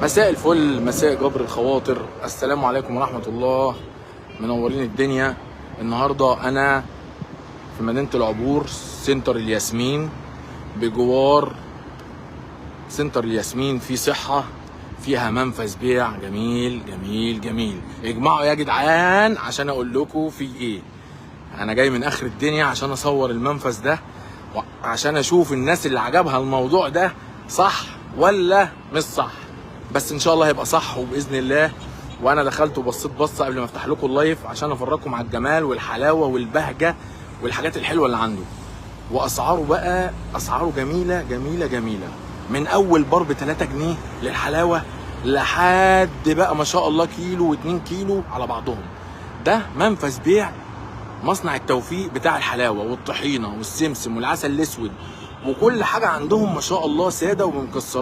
مساء الفل، مساء جبر الخواطر، السلام عليكم ورحمة الله. منورين الدنيا. النهاردة أنا في مدينة العبور، سنتر الياسمين، بجوار سنتر الياسمين في صحة، فيها منفذ بيع جميل جميل جميل. اجمعوا يا جدعان عشان أقول لكم في إيه. أنا جاي من آخر الدنيا عشان أصور المنفذ ده، عشان أشوف الناس اللي عجبها الموضوع ده صح ولا مش صح. بس ان شاء الله هيبقى صح وباذن الله. وانا دخلت وبصيت بصه قبل ما افتح لكم اللايف عشان افرجكم على الجمال والحلاوه والبهجه والحاجات الحلوه اللي عنده. واسعاره بقى اسعاره جميله جميله جميله، من اول بار ب 3 جنيه للحلاوه لحد بقى ما شاء الله كيلو و2 كيلو على بعضهم. ده منفذ بيع مصنع التوفيق بتاع الحلاوه والطحينه والسمسم والعسل الاسود، وكل حاجه عندهم ما شاء الله ساده ومكسرات.